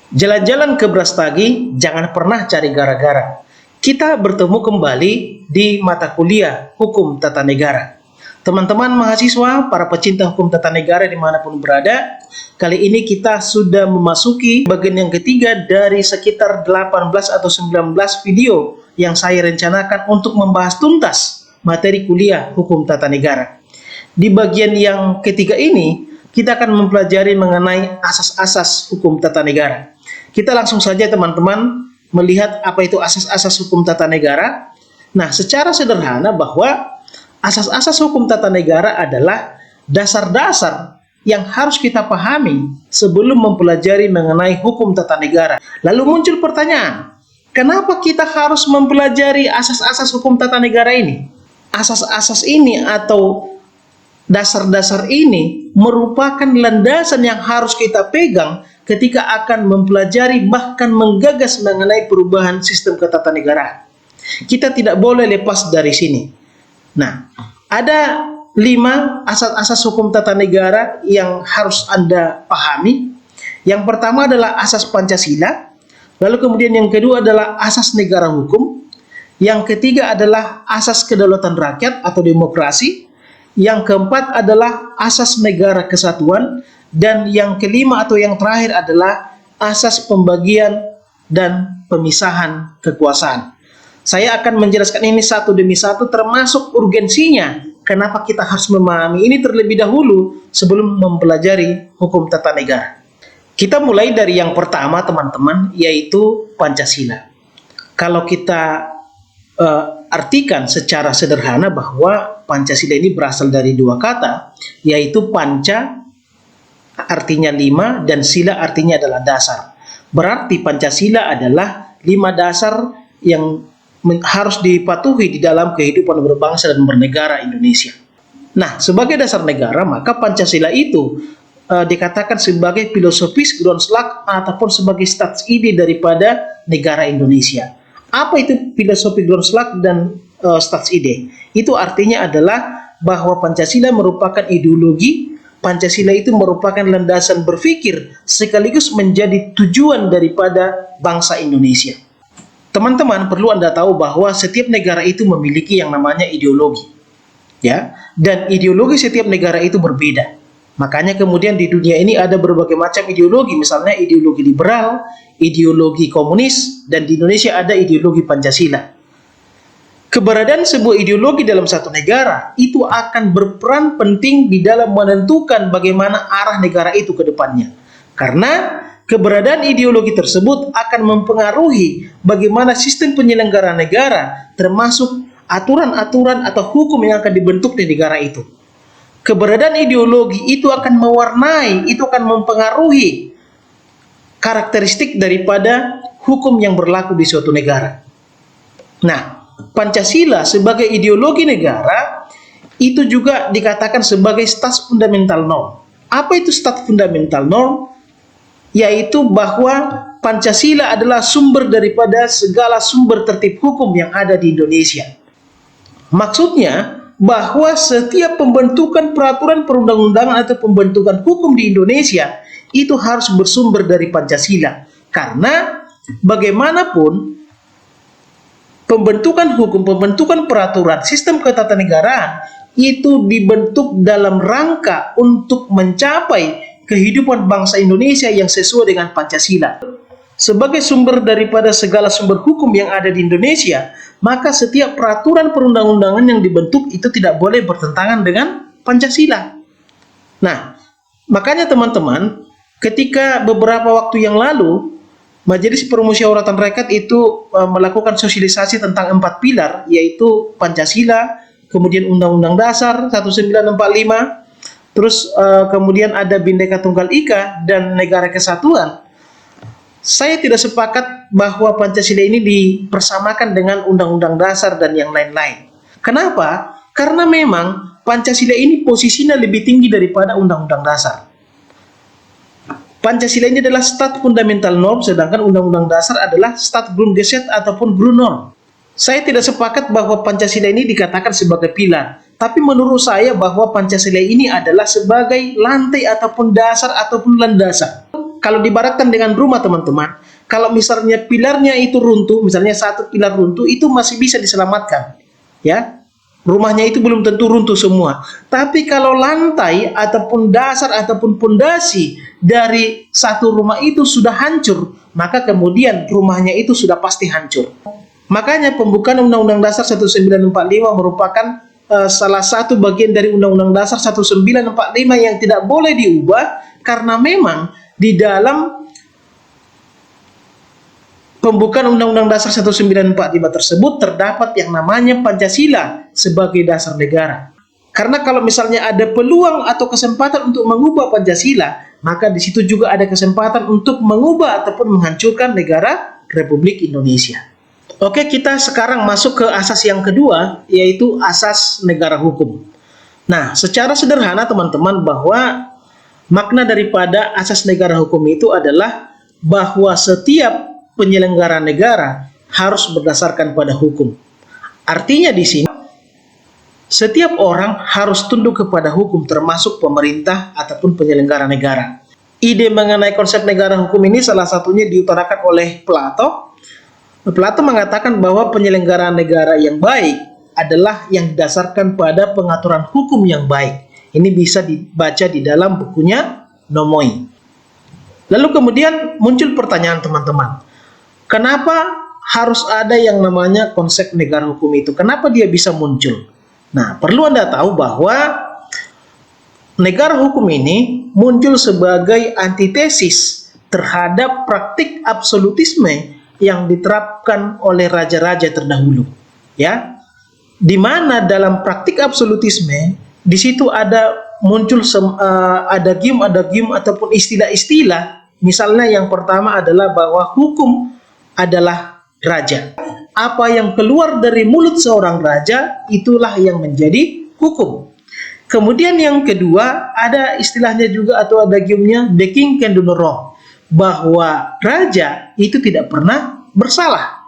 Jalan-jalan ke Brastagi, jangan pernah cari gara-gara. Kita bertemu kembali di mata kuliah Hukum Tata Negara. Teman-teman mahasiswa, para pecinta hukum tata negara dimanapun berada, kali ini kita sudah memasuki bagian yang ketiga dari sekitar 18 atau 19 video yang saya rencanakan untuk membahas tuntas materi kuliah Hukum Tata Negara. Di bagian yang ketiga ini, kita akan mempelajari mengenai asas-asas hukum tata negara. Kita langsung saja teman-teman melihat apa itu asas-asas hukum tata negara. Nah, secara sederhana bahwa asas-asas hukum tata negara adalah dasar-dasar yang harus kita pahami sebelum mempelajari mengenai hukum tata negara. Lalu muncul pertanyaan, kenapa kita harus mempelajari asas-asas hukum tata negara ini? Asas-asas ini atau dasar-dasar ini merupakan landasan yang harus kita pegang ketika akan mempelajari bahkan menggagas mengenai perubahan sistem ketatanegaraan. Kita tidak boleh lepas dari sini. Nah, ada 5 asas-asas hukum tata negara yang harus Anda pahami. Yang pertama adalah asas Pancasila, lalu kemudian yang kedua adalah asas negara hukum, yang ketiga adalah asas kedaulatan rakyat atau demokrasi, yang keempat adalah asas negara kesatuan, dan yang kelima atau yang terakhir adalah asas pembagian dan pemisahan kekuasaan. Saya akan menjelaskan ini satu demi satu termasuk urgensinya kenapa kita harus memahami ini terlebih dahulu sebelum mempelajari hukum tata negara. Kita mulai dari yang pertama teman-teman, yaitu Pancasila. Kalau kita artikan secara sederhana bahwa Pancasila ini berasal dari 2 kata, yaitu panca artinya 5 dan sila artinya adalah dasar. Berarti Pancasila adalah 5 dasar yang harus dipatuhi di dalam kehidupan berbangsa dan bernegara Indonesia. Nah, sebagai dasar negara, maka Pancasila itu dikatakan sebagai filosofis Grundslag ataupun sebagai statside daripada negara Indonesia. Apa itu filosofi Grundslag dan statside? Itu artinya adalah bahwa Pancasila merupakan ideologi. Pancasila itu merupakan landasan berpikir sekaligus menjadi tujuan daripada bangsa Indonesia. Teman-teman perlu Anda tahu bahwa setiap negara itu memiliki yang namanya ideologi, ya, dan ideologi setiap negara itu berbeda. Makanya kemudian di dunia ini ada berbagai macam ideologi, misalnya ideologi liberal, ideologi komunis, dan di Indonesia ada ideologi Pancasila. Keberadaan sebuah ideologi dalam satu negara itu akan berperan penting di dalam menentukan bagaimana arah negara itu ke depannya. Karena keberadaan ideologi tersebut akan mempengaruhi bagaimana sistem penyelenggaraan negara, termasuk aturan-aturan atau hukum yang akan dibentuk di negara itu. Keberadaan ideologi itu akan mewarnai, itu akan mempengaruhi karakteristik daripada hukum yang berlaku di suatu negara. Nah, Pancasila sebagai ideologi negara itu juga dikatakan sebagai stats fundamental norm. Apa itu stats fundamental norm? Yaitu bahwa Pancasila adalah sumber daripada segala sumber tertib hukum yang ada di Indonesia. Maksudnya bahwa setiap pembentukan peraturan perundang-undangan atau pembentukan hukum di Indonesia itu harus bersumber dari Pancasila. Karena bagaimanapun pembentukan hukum, pembentukan peraturan, sistem ketatanegaraan itu dibentuk dalam rangka untuk mencapai kehidupan bangsa Indonesia yang sesuai dengan Pancasila. Sebagai sumber daripada segala sumber hukum yang ada di Indonesia, maka setiap peraturan perundang-undangan yang dibentuk itu tidak boleh bertentangan dengan Pancasila. Nah, makanya teman-teman, ketika beberapa waktu yang lalu Majelis Permusyawaratan Rakyat itu melakukan sosialisasi tentang 4 pilar, yaitu Pancasila, kemudian Undang-Undang Dasar 1945, terus kemudian ada Bhinneka Tunggal Ika dan Negara Kesatuan. Saya tidak sepakat bahwa Pancasila ini dipersamakan dengan Undang-Undang Dasar dan yang lain-lain. Kenapa? Karena memang Pancasila ini posisinya lebih tinggi daripada Undang-Undang Dasar. Pancasila ini adalah stat fundamental norm, sedangkan Undang-Undang Dasar adalah stat Grundgesetz ataupun Grundnorm. Saya tidak sepakat bahwa Pancasila ini dikatakan sebagai pilar, tapi menurut saya bahwa Pancasila ini adalah sebagai lantai ataupun dasar ataupun landasan. kalau dibaratkan dengan rumah teman-teman, kalau misalnya pilarnya itu runtuh, misalnya satu pilar runtuh, itu masih bisa diselamatkan, ya. Rumahnya itu belum tentu runtuh semua. Tapi kalau lantai ataupun dasar ataupun pondasi dari satu rumah itu sudah hancur, maka kemudian rumahnya itu sudah pasti hancur. Makanya pembukaan Undang-Undang Dasar 1945 merupakan salah satu bagian dari Undang-Undang Dasar 1945 yang tidak boleh diubah, karena memang di dalam pembukaan Undang-Undang Dasar 1945 tersebut terdapat yang namanya Pancasila sebagai dasar negara. Karena kalau misalnya ada peluang atau kesempatan untuk mengubah Pancasila, maka di situ juga ada kesempatan untuk mengubah ataupun menghancurkan negara Republik Indonesia. Oke, kita sekarang masuk ke asas yang kedua, yaitu asas negara hukum. Nah, secara sederhana teman-teman, bahwa makna daripada asas negara hukum itu adalah bahwa setiap penyelenggara negara harus berdasarkan pada hukum. Artinya di sini, setiap orang harus tunduk kepada hukum, termasuk pemerintah ataupun penyelenggara negara. Ide mengenai konsep negara hukum ini salah satunya diutarakan oleh Plato. Plato mengatakan bahwa penyelenggaraan negara yang baik adalah yang didasarkan pada pengaturan hukum yang baik. Ini bisa dibaca di dalam bukunya Nomoi. Lalu kemudian muncul pertanyaan teman-teman, kenapa harus ada yang namanya konsep negara hukum itu? Kenapa dia bisa muncul? Nah, perlu Anda tahu bahwa negara hukum ini muncul sebagai antitesis terhadap praktik absolutisme yang diterapkan oleh raja-raja terdahulu, ya. Di mana dalam praktik absolutisme di situ ada muncul adagium ataupun istilah-istilah. Misalnya yang pertama adalah bahwa hukum adalah raja. Apa yang keluar dari mulut seorang raja itulah yang menjadi hukum. Kemudian yang kedua ada istilahnya juga atau adagiumnya the king can do no wrong, bahwa raja itu tidak pernah bersalah.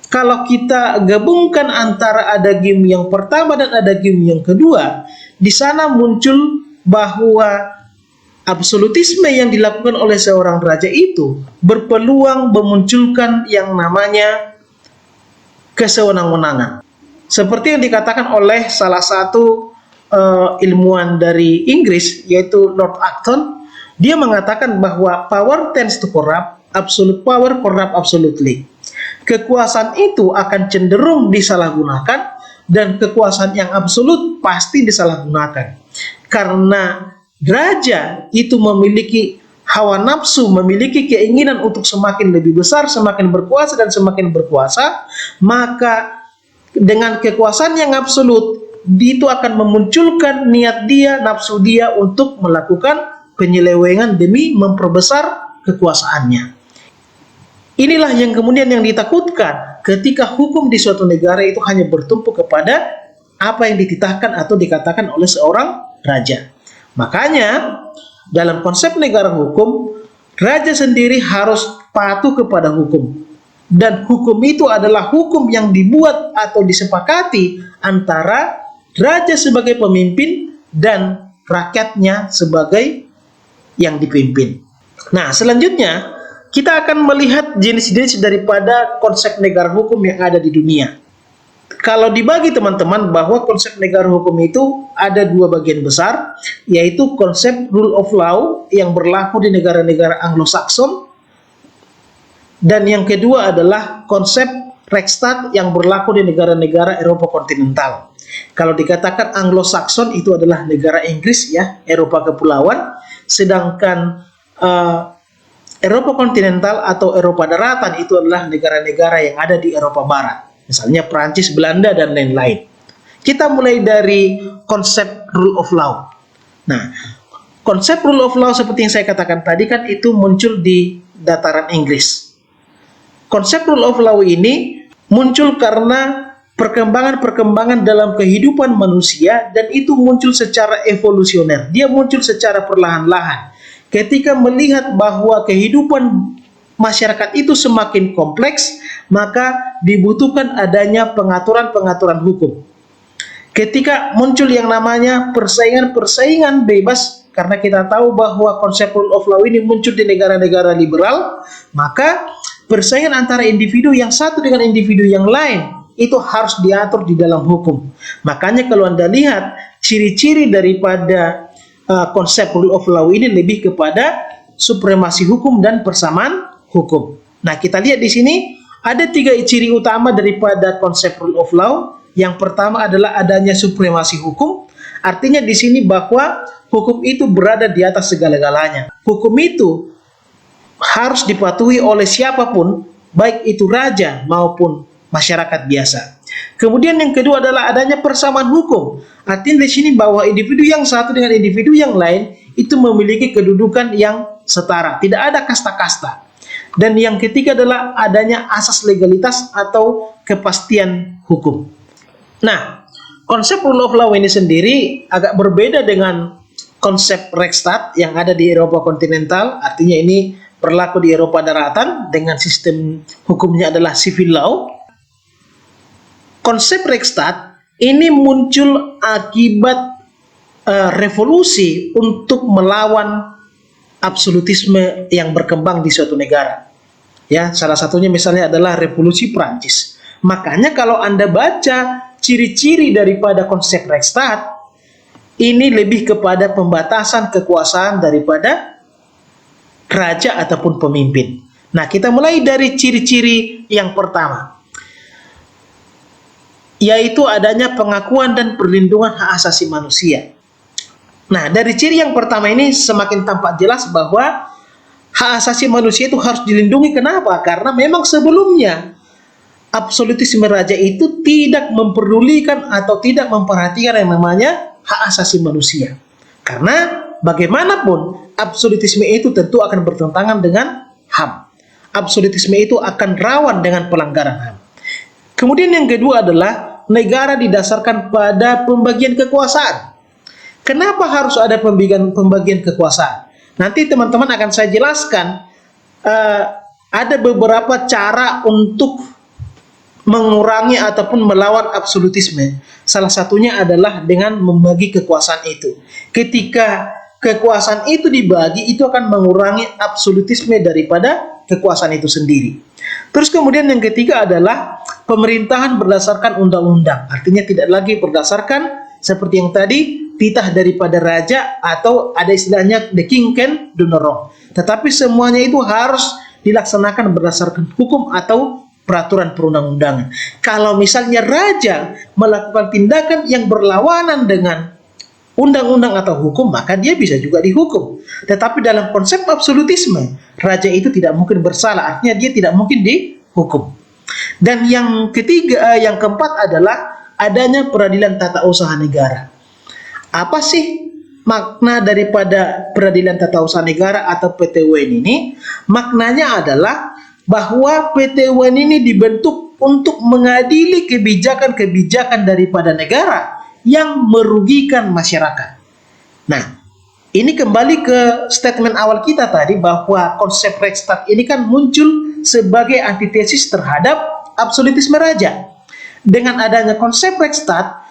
Kalau kita gabungkan antara adagium yang pertama dan adagium yang kedua, di sana muncul bahwa absolutisme yang dilakukan oleh seorang raja itu berpeluang memunculkan yang namanya kesewenang-wenangan. Seperti yang dikatakan oleh salah satu ilmuwan dari Inggris, yaitu Lord Acton. Dia mengatakan bahwa power tends to corrupt, absolute power corrupt absolutely. Kekuasaan itu akan cenderung disalahgunakan, dan kekuasaan yang absolut pasti disalahgunakan. Karena raja itu memiliki hawa nafsu, memiliki keinginan untuk semakin lebih besar, semakin berkuasa dan semakin berkuasa, maka dengan kekuasaan yang absolut, itu akan memunculkan niat dia, nafsu dia untuk melakukan penyelewengan demi memperbesar kekuasaannya. Inilah yang kemudian yang ditakutkan ketika hukum di suatu negara itu hanya bertumpu kepada apa yang dititahkan atau dikatakan oleh seorang raja. Makanya dalam konsep negara hukum, raja sendiri harus patuh kepada hukum. Dan hukum itu adalah hukum yang dibuat atau disepakati antara raja sebagai pemimpin dan rakyatnya sebagai yang dipimpin. Nah, selanjutnya kita akan melihat jenis-jenis daripada konsep negara hukum yang ada di dunia. Kalau dibagi teman-teman, bahwa konsep negara hukum itu ada dua bagian besar, yaitu konsep rule of law yang berlaku di negara-negara Anglo-Saxon, dan yang kedua adalah konsep Rechtsstaat yang berlaku di negara-negara Eropa kontinental. Kalau dikatakan Anglo-Saxon itu adalah negara Inggris, ya, Eropa kepulauan, sedangkan Eropa kontinental atau Eropa daratan itu adalah negara-negara yang ada di Eropa Barat, misalnya Prancis, Belanda, dan lain-lain. Kita mulai dari konsep rule of law. Nah, konsep rule of law seperti yang saya katakan tadi kan itu muncul di dataran Inggris. Konsep rule of law ini muncul karena perkembangan-perkembangan dalam kehidupan manusia, dan itu muncul secara evolusioner. Dia muncul secara perlahan-lahan. Ketika melihat bahwa kehidupan masyarakat itu semakin kompleks, maka dibutuhkan adanya pengaturan-pengaturan hukum. Ketika muncul yang namanya persaingan-persaingan bebas karena kita tahu bahwa konsep rule of law ini muncul di negara-negara liberal, maka persaingan antara individu yang satu dengan individu yang lain itu harus diatur di dalam hukum. Makanya kalau Anda lihat ciri-ciri daripada konsep rule of law ini lebih kepada supremasi hukum dan persamaan hukum. Nah, kita lihat di sini ada 3 ciri utama daripada konsep rule of law. Yang pertama adalah adanya supremasi hukum. Artinya di sini bahwa hukum itu berada di atas segala-galanya. Hukum itu harus dipatuhi oleh siapapun, baik itu raja maupun masyarakat biasa. Kemudian yang kedua adalah adanya persamaan hukum. Artinya di sini bahwa individu yang satu dengan individu yang lain itu memiliki kedudukan yang setara, tidak ada kasta-kasta. Dan yang ketiga adalah adanya asas legalitas atau kepastian hukum. Nah, konsep rule of law ini sendiri agak berbeda dengan konsep Rechtsstaat yang ada di Eropa kontinental. Artinya ini berlaku di Eropa daratan dengan sistem hukumnya adalah civil law. Konsep Rechtsstaat ini muncul akibat revolusi untuk melawan absolutisme yang berkembang di suatu negara. Ya, salah satunya misalnya adalah revolusi Prancis. Makanya kalau Anda baca ciri-ciri daripada konsep Rechtsstaat, ini lebih kepada pembatasan kekuasaan daripada raja ataupun pemimpin. Nah, kita mulai dari ciri-ciri yang pertama, yaitu adanya pengakuan dan perlindungan hak asasi manusia. Nah, dari ciri yang pertama ini semakin tampak jelas bahwa hak asasi manusia itu harus dilindungi. Kenapa? Karena memang sebelumnya absolutisme raja itu tidak memperdulikan atau tidak memperhatikan yang namanya hak asasi manusia. Karena bagaimanapun absolutisme itu tentu akan bertentangan dengan HAM. Absolutisme itu akan rawan dengan pelanggaran HAM. Kemudian yang kedua adalah negara didasarkan pada pembagian kekuasaan. Kenapa harus ada pembagian kekuasaan? Nanti teman-teman akan saya jelaskan. Ada beberapa cara untuk mengurangi ataupun melawan absolutisme. Salah satunya adalah dengan membagi kekuasaan itu. Ketika kekuasaan itu dibagi, itu akan mengurangi absolutisme daripada kekuasaan itu sendiri. Terus kemudian yang ketiga adalah pemerintahan berdasarkan undang-undang. Artinya tidak lagi berdasarkan seperti yang tadi, titah daripada raja atau ada istilahnya the king can do no wrong. Tetapi semuanya itu harus dilaksanakan berdasarkan hukum atau peraturan perundang-undangan. Kalau misalnya raja melakukan tindakan yang berlawanan dengan undang-undang atau hukum, maka dia bisa juga dihukum. Tetapi dalam konsep absolutisme, raja itu tidak mungkin bersalah, artinya dia tidak mungkin dihukum. Dan yang ketiga, yang keempat adalah adanya peradilan tata usaha negara. Apa sih makna daripada peradilan tata usaha negara atau PTUN ini? Maknanya adalah bahwa PTUN ini dibentuk untuk mengadili kebijakan-kebijakan daripada negara yang merugikan masyarakat. Nah, ini kembali ke statement awal kita tadi bahwa konsep Rechtsstaat ini kan muncul sebagai antitesis terhadap absolutisme raja. Dengan adanya konsep Rechtsstaat,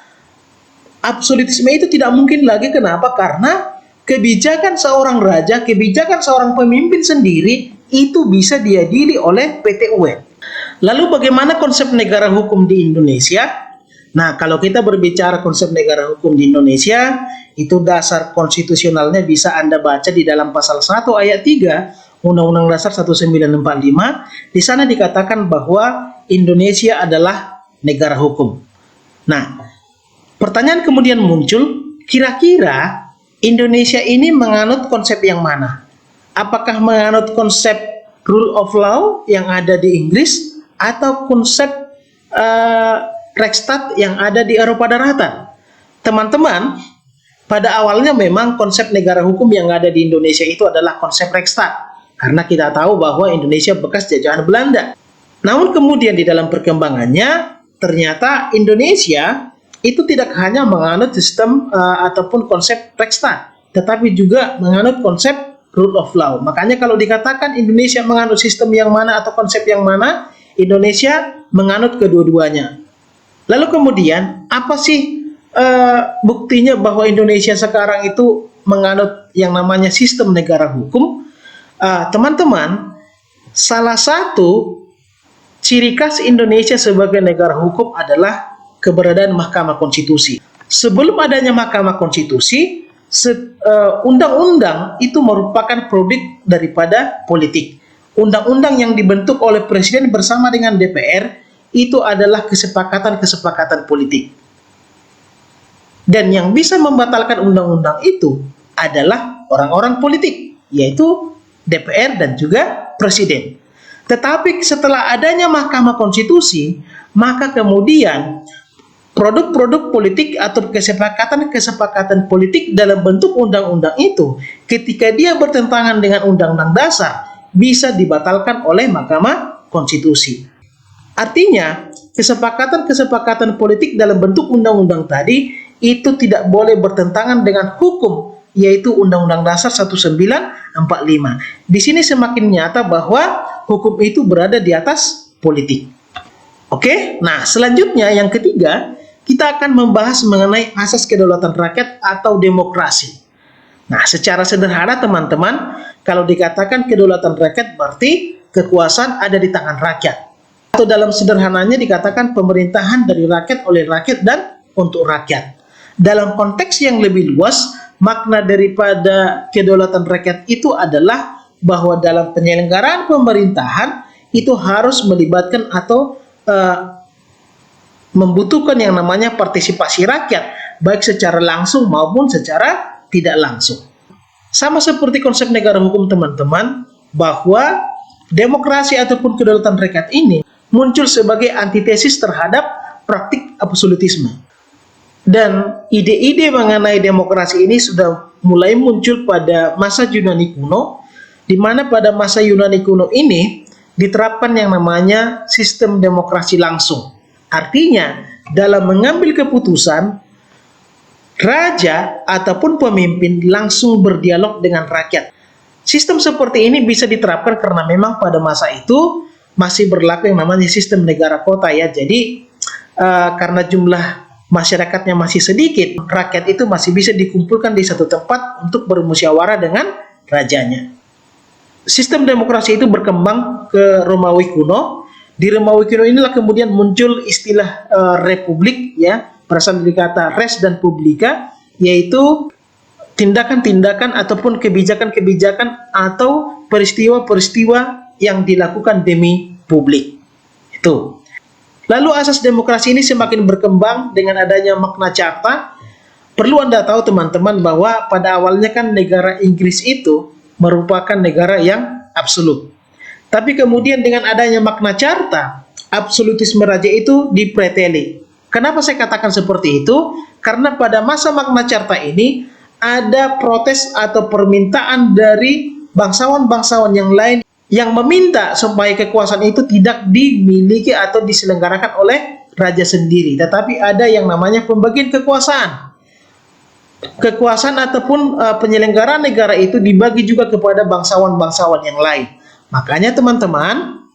absolutisme itu tidak mungkin lagi. Kenapa? Karena kebijakan seorang raja, kebijakan seorang pemimpin sendiri itu bisa diadili oleh PTUN. Lalu bagaimana konsep negara hukum di Indonesia? Nah, kalau kita berbicara konsep negara hukum di Indonesia, itu dasar konstitusionalnya bisa Anda baca di dalam pasal 1 ayat 3 Undang-Undang Dasar 1945. Di sana dikatakan bahwa Indonesia adalah negara hukum. Nah, pertanyaan kemudian muncul, kira-kira Indonesia ini menganut konsep yang mana? Apakah menganut konsep rule of law yang ada di Inggris atau konsep Rechtsstaat yang ada di Eropa daratan? Teman-teman, pada awalnya memang konsep negara hukum yang ada di Indonesia itu adalah konsep Rechtsstaat, karena kita tahu bahwa Indonesia bekas jajahan Belanda. Namun kemudian di dalam perkembangannya, ternyata Indonesia itu tidak hanya menganut sistem ataupun konsep Rechtsstaat, tetapi juga menganut konsep rule of law. Makanya kalau dikatakan Indonesia menganut sistem yang mana atau konsep yang mana, Indonesia menganut kedua-duanya. Lalu kemudian apa sih buktinya bahwa Indonesia sekarang itu menganut yang namanya sistem negara hukum, teman-teman, salah satu ciri khas Indonesia sebagai negara hukum adalah keberadaan Mahkamah Konstitusi. Sebelum adanya Mahkamah Konstitusi, undang-undang itu merupakan produk daripada politik. Undang-undang yang dibentuk oleh Presiden bersama dengan DPR itu adalah kesepakatan-kesepakatan politik. Dan yang bisa membatalkan undang-undang itu adalah orang-orang politik, yaitu DPR dan juga Presiden. Tetapi setelah adanya Mahkamah Konstitusi, maka kemudian produk-produk politik atau kesepakatan-kesepakatan politik dalam bentuk undang-undang itu, ketika dia bertentangan dengan Undang-Undang Dasar, bisa dibatalkan oleh Mahkamah Konstitusi. Artinya, kesepakatan-kesepakatan politik dalam bentuk undang-undang tadi itu tidak boleh bertentangan dengan hukum, yaitu Undang-Undang Dasar 1945. Di sini semakin nyata bahwa hukum itu berada di atas politik. Oke, nah selanjutnya yang ketiga, kita akan membahas mengenai asas kedaulatan rakyat atau demokrasi. Nah, secara sederhana teman-teman, kalau dikatakan kedaulatan rakyat berarti kekuasaan ada di tangan rakyat. Atau dalam sederhananya dikatakan pemerintahan dari rakyat, oleh rakyat, dan untuk rakyat. Dalam konteks yang lebih luas, makna daripada kedaulatan rakyat itu adalah bahwa dalam penyelenggaraan pemerintahan itu harus melibatkan atau membutuhkan yang namanya partisipasi rakyat, baik secara langsung maupun secara tidak langsung. Sama seperti konsep negara hukum teman-teman, bahwa demokrasi ataupun kedaulatan rakyat ini muncul sebagai antitesis terhadap praktik absolutisme. Dan ide-ide mengenai demokrasi ini sudah mulai muncul pada masa Yunani kuno, di mana pada masa Yunani kuno ini diterapkan yang namanya sistem demokrasi langsung. Artinya, dalam mengambil keputusan, raja ataupun pemimpin langsung berdialog dengan rakyat. Sistem seperti ini bisa diterapkan karena memang pada masa itu masih berlaku yang namanya sistem negara kota ya. Jadi, karena jumlah masyarakatnya masih sedikit, rakyat itu masih bisa dikumpulkan di satu tempat untuk bermusyawarah dengan rajanya. Sistem demokrasi itu berkembang ke Romawi kuno. Di Romawi kuno inilah kemudian muncul istilah republik ya, berasal dari kata res dan publica, yaitu tindakan-tindakan ataupun kebijakan-kebijakan atau peristiwa-peristiwa yang dilakukan demi publik. Itu. Lalu asas demokrasi ini semakin berkembang dengan adanya Magna Carta. Perlu Anda tahu teman-teman bahwa pada awalnya kan negara Inggris itu merupakan negara yang absolut. Tapi kemudian dengan adanya Magna Carta, absolutisme raja itu dipreteli. Kenapa saya katakan seperti itu? Karena pada masa Magna Carta ini ada protes atau permintaan dari bangsawan-bangsawan yang lain yang meminta supaya kekuasaan itu tidak dimiliki atau diselenggarakan oleh raja sendiri, tetapi ada yang namanya pembagian kekuasaan. Kekuasaan ataupun penyelenggaraan negara itu dibagi juga kepada bangsawan-bangsawan yang lain. Makanya teman-teman,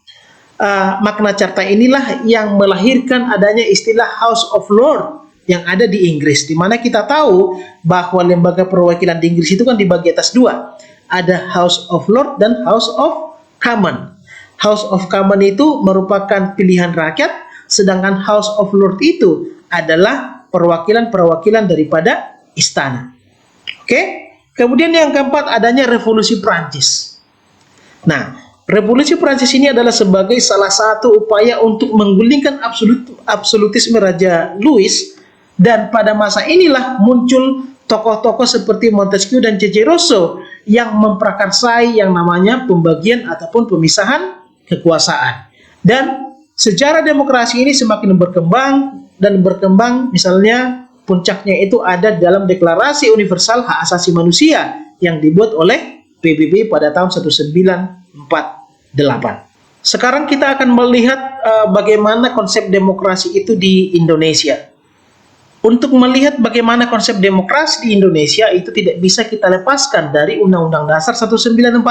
Magna Carta inilah yang melahirkan adanya istilah House of Lords yang ada di Inggris, di mana kita tahu bahwa lembaga perwakilan di Inggris itu kan dibagi atas dua. Ada House of Lords dan House of Commons. House of Commons itu merupakan pilihan rakyat, sedangkan House of Lords itu adalah perwakilan-perwakilan daripada istana. Oke? Kemudian yang keempat adanya Revolusi Prancis. Nah, Revolusi Prancis ini adalah sebagai salah satu upaya untuk menggulingkan absolutisme Raja Louis, dan pada masa inilah muncul tokoh-tokoh seperti Montesquieu dan C.C. Rousseau yang memprakarsai yang namanya pembagian ataupun pemisahan kekuasaan. Dan sejarah demokrasi ini semakin berkembang dan berkembang, misalnya puncaknya itu ada dalam Deklarasi Universal Hak Asasi Manusia yang dibuat oleh PBB pada tahun 1948. Sekarang kita akan melihat bagaimana konsep demokrasi itu di Indonesia. Untuk melihat bagaimana konsep demokrasi di Indonesia itu tidak bisa kita lepaskan dari Undang-Undang Dasar 1945.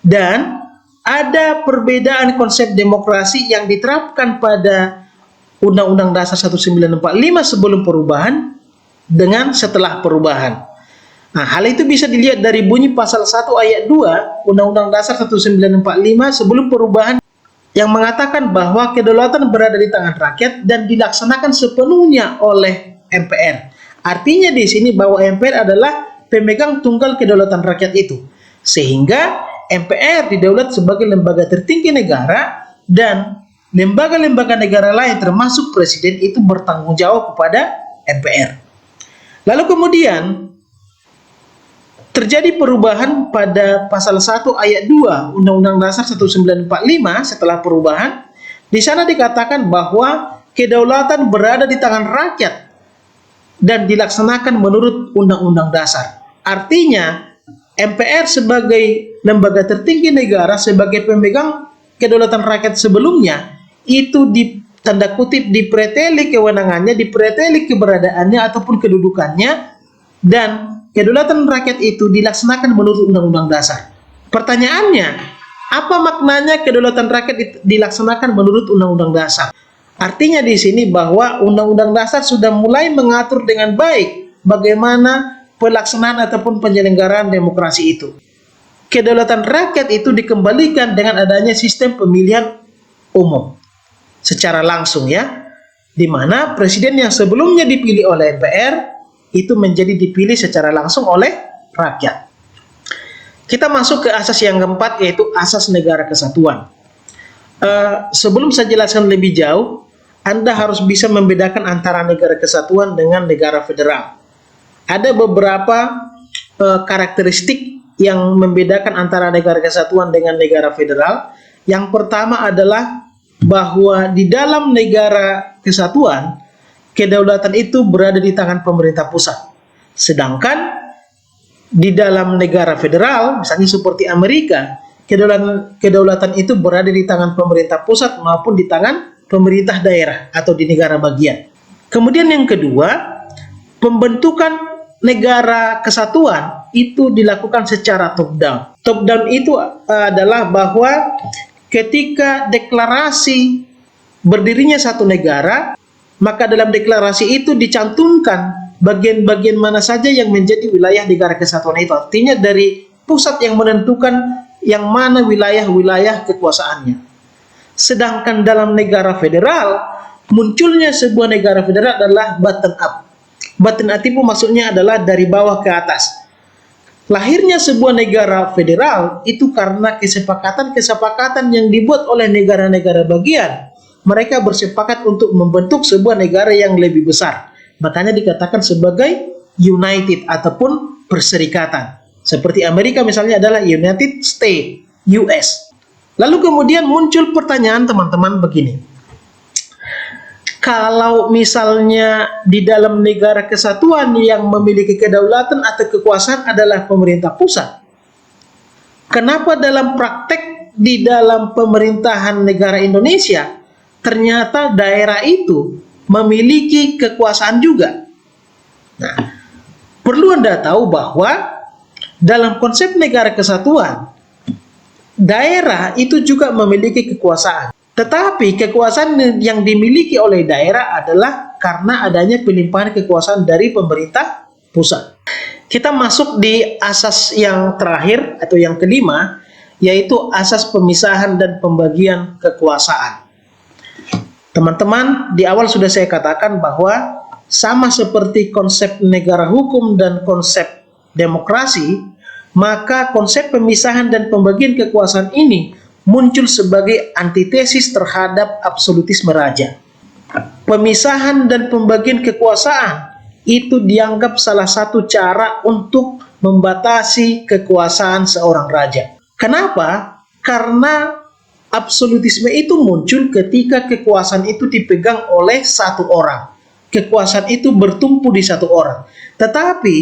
Dan ada perbedaan konsep demokrasi yang diterapkan pada Undang-Undang Dasar 1945 sebelum perubahan dengan setelah perubahan. Nah, hal itu bisa dilihat dari bunyi pasal 1 ayat 2 Undang-Undang Dasar 1945 sebelum perubahan yang mengatakan bahwa kedaulatan berada di tangan rakyat dan dilaksanakan sepenuhnya oleh MPR. Artinya di sini bahwa MPR adalah pemegang tunggal kedaulatan rakyat itu. Sehingga MPR didaulat sebagai lembaga tertinggi negara dan lembaga-lembaga negara lain termasuk presiden itu bertanggung jawab kepada MPR. Lalu kemudian terjadi perubahan pada pasal 1 ayat 2 Undang-Undang Dasar 1945 setelah perubahan. Di sana dikatakan bahwa kedaulatan berada di tangan rakyat dan dilaksanakan menurut Undang-Undang Dasar. Artinya, MPR sebagai lembaga tertinggi negara, sebagai pemegang kedaulatan rakyat sebelumnya, itu tanda kutip dipreteli kewenangannya, dipreteli keberadaannya ataupun kedudukannya, dan kedaulatan rakyat itu dilaksanakan menurut Undang-Undang Dasar. Pertanyaannya, apa maknanya kedaulatan rakyat dilaksanakan menurut Undang-Undang Dasar? Artinya di sini bahwa Undang-Undang Dasar sudah mulai mengatur dengan baik bagaimana pelaksanaan ataupun penyelenggaraan demokrasi itu. Kedaulatan rakyat itu dikembalikan dengan adanya sistem pemilihan umum secara langsung, ya, di mana presiden yang sebelumnya dipilih oleh MPR itu menjadi dipilih secara langsung oleh rakyat. Kita masuk ke asas yang keempat, yaitu asas negara kesatuan. Sebelum saya jelaskan lebih jauh, Anda harus bisa membedakan antara negara kesatuan dengan negara federal. Ada beberapa karakteristik yang membedakan antara negara kesatuan dengan negara federal. Yang pertama adalah bahwa di dalam negara kesatuan, kedaulatan itu berada di tangan pemerintah pusat. Sedangkan di dalam negara federal, misalnya seperti Amerika, kedaulatan itu berada di tangan pemerintah pusat maupun di tangan pemerintah daerah atau di negara bagian. Kemudian yang kedua, pembentukan negara kesatuan itu dilakukan secara top down. Top down itu adalah bahwa ketika deklarasi berdirinya satu negara, maka dalam deklarasi itu dicantumkan bagian-bagian mana saja yang menjadi wilayah negara kesatuan itu. Artinya dari pusat yang menentukan yang mana wilayah-wilayah kekuasaannya. Sedangkan dalam negara federal, munculnya sebuah negara federal adalah bottom up. Bottom up itu maksudnya adalah dari bawah ke atas. Lahirnya sebuah negara federal itu karena kesepakatan-kesepakatan yang dibuat oleh negara-negara bagian. Mereka bersepakat untuk membentuk sebuah negara yang lebih besar. Makanya dikatakan sebagai united ataupun perserikatan. Seperti Amerika misalnya adalah United States, US. Lalu kemudian muncul pertanyaan teman-teman begini. Kalau misalnya di dalam negara kesatuan yang memiliki kedaulatan atau kekuasaan adalah pemerintah pusat, kenapa dalam praktek di dalam pemerintahan negara Indonesia ternyata daerah itu memiliki kekuasaan juga? Nah, perlu Anda tahu bahwa dalam konsep negara kesatuan, daerah itu juga memiliki kekuasaan. Tetapi kekuasaan yang dimiliki oleh daerah adalah karena adanya pelimpahan kekuasaan dari pemerintah pusat. Kita masuk di asas yang terakhir atau yang kelima, yaitu asas pemisahan dan pembagian kekuasaan. Teman-teman, di awal sudah saya katakan bahwa sama seperti konsep negara hukum dan konsep demokrasi, maka konsep pemisahan dan pembagian kekuasaan ini muncul sebagai antitesis terhadap absolutisme raja. Pemisahan dan pembagian kekuasaan itu dianggap salah satu cara untuk membatasi kekuasaan seorang raja. Kenapa? Karena absolutisme itu muncul ketika kekuasaan itu dipegang oleh satu orang. Kekuasaan itu bertumpu di satu orang. Tetapi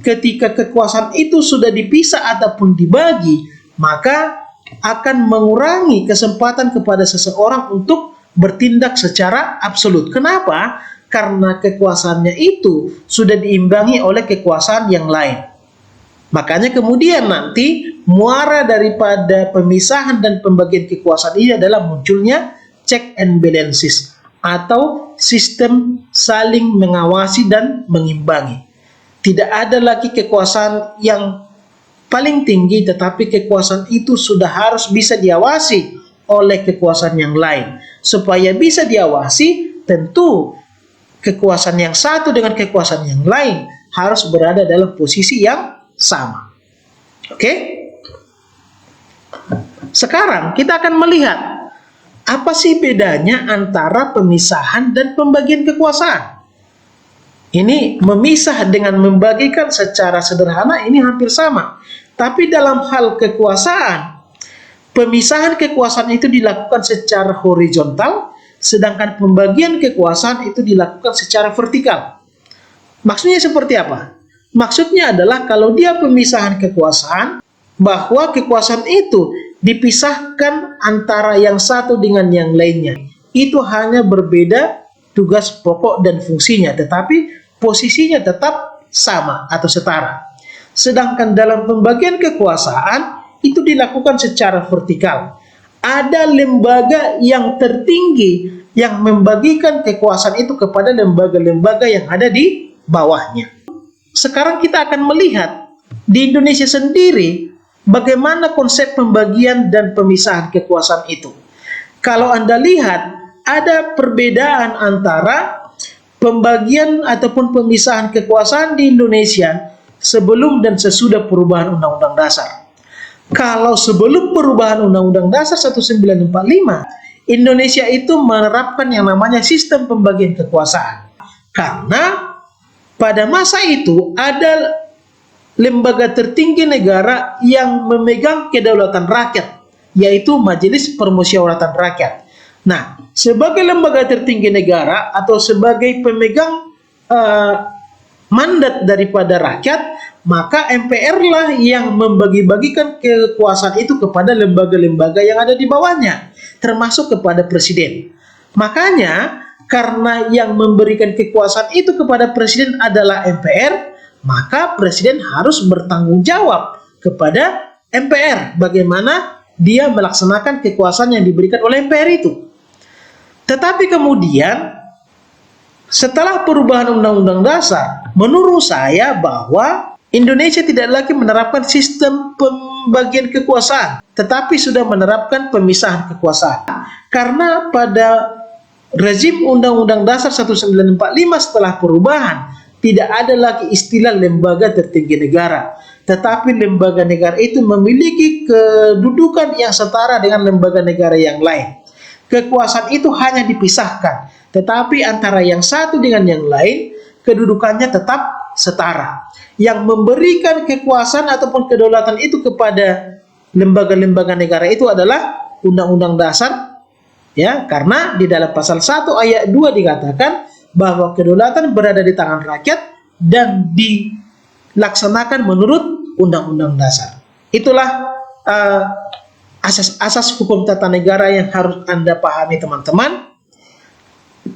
ketika kekuasaan itu sudah dipisah ataupun dibagi, maka akan mengurangi kesempatan kepada seseorang untuk bertindak secara absolut. Kenapa? Karena kekuasaannya itu sudah diimbangi oleh kekuasaan yang lain. Makanya kemudian nanti muara daripada pemisahan dan pembagian kekuasaan ini adalah munculnya check and balances atau sistem saling mengawasi dan mengimbangi. Tidak ada lagi kekuasaan yang paling tinggi, tetapi kekuasaan itu sudah harus bisa diawasi oleh kekuasaan yang lain. Supaya bisa diawasi, tentu kekuasaan yang satu dengan kekuasaan yang lain harus berada dalam posisi yang sama. Oke? Sekarang kita akan melihat apa sih bedanya antara pemisahan dan pembagian kekuasaan. Ini memisah dengan membagikan secara sederhana ini hampir sama. Tapi dalam hal kekuasaan, pemisahan kekuasaan itu dilakukan secara horizontal, sedangkan pembagian kekuasaan itu dilakukan secara vertikal. Maksudnya seperti apa? Maksudnya adalah kalau dia pemisahan kekuasaan, bahwa kekuasaan itu dipisahkan antara yang satu dengan yang lainnya. Itu hanya berbeda tugas pokok dan fungsinya, tetapi posisinya tetap sama atau setara. Sedangkan dalam pembagian kekuasaan itu dilakukan secara vertikal. Ada lembaga yang tertinggi yang membagikan kekuasaan itu kepada lembaga-lembaga yang ada di bawahnya. Sekarang kita akan melihat di Indonesia sendiri bagaimana konsep pembagian dan pemisahan kekuasaan itu. Kalau Anda lihat, ada perbedaan antara pembagian ataupun pemisahan kekuasaan di Indonesia sebelum dan sesudah perubahan Undang-Undang Dasar. Kalau sebelum perubahan Undang-Undang Dasar 1945, Indonesia itu menerapkan yang namanya sistem pembagian kekuasaan. Karena pada masa itu ada lembaga tertinggi negara yang memegang kedaulatan rakyat, yaitu Majelis Permusyawaratan Rakyat. Nah, sebagai lembaga tertinggi negara atau sebagai pemegang mandat daripada rakyat, maka MPR lah yang membagi-bagikan kekuasaan itu kepada lembaga-lembaga yang ada di bawahnya, termasuk kepada presiden. Makanya, karena yang memberikan kekuasaan itu kepada presiden adalah MPR, maka presiden harus bertanggung jawab kepada MPR bagaimana dia melaksanakan kekuasaan yang diberikan oleh MPR itu. Tetapi kemudian setelah perubahan Undang-Undang Dasar, menurut saya bahwa Indonesia tidak lagi menerapkan sistem pembagian kekuasaan, tetapi sudah menerapkan pemisahan kekuasaan. Karena pada rezim Undang-Undang Dasar 1945 setelah perubahan, tidak ada lagi istilah lembaga tertinggi negara, tetapi lembaga negara itu memiliki kedudukan yang setara dengan lembaga negara yang lain. Kekuasaan itu hanya dipisahkan, tetapi antara yang satu dengan yang lain, kedudukannya tetap setara. Yang memberikan kekuasaan ataupun kedaulatan itu kepada lembaga-lembaga negara itu adalah Undang-Undang Dasar, ya, karena di dalam pasal 1 ayat 2 dikatakan bahwa kedaulatan berada di tangan rakyat dan dilaksanakan menurut Undang-Undang Dasar. Itulah asas-asas hukum tata negara yang harus Anda pahami, teman-teman.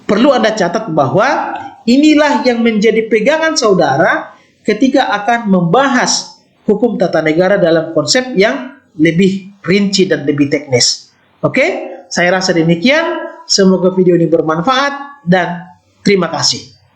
Perlu Anda catat bahwa inilah yang menjadi pegangan saudara ketika akan membahas hukum tata negara dalam konsep yang lebih rinci dan lebih teknis. Oke, saya rasa demikian. Semoga video ini bermanfaat dan terima kasih.